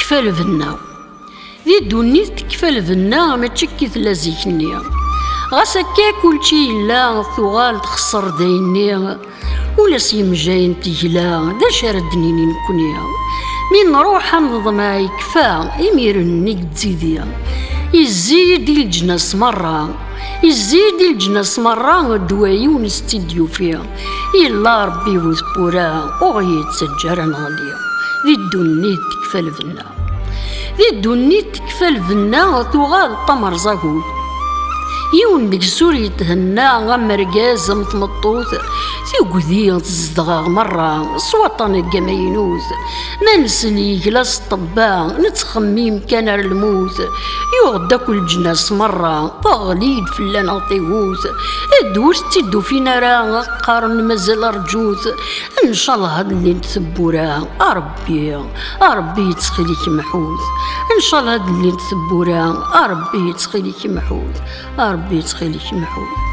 تكفى الفنا ذي دوني تكفى الفنا ماشي كي تلازيكني غاس هكا كلشي لا ثغال تخسر دايني ولا سيمجاين تجلا دا شاردني نكونيا من نروح نظما يكفى يميرني تزيديا يزيد الجناس مرة يزيد الجناس مرة دوايا ونستديو فيها إلا ربي وثبورا وغيت سجارنا غالية ذي الدنيا تكفى الفنا ذي الدنيا تكفى الفنا تغال طمر زاكوت يون بكسور يتهنى غمرقاز متمطوث تيقذي تزدغى مرة صوطان القمينوث ما نسلي جلاس الطباء نتخميم كان الموت يغدا كل جناس مرة طغليد فلان غطيوث الدوس تدو فينا راه قارن مازال رجوث ان شاء الله هاد اللي نتثبورا ربي يتخليك محوث ان شاء الله هاد اللي نتثبورا ربي يتخليك محوث ربي يتخليك محوث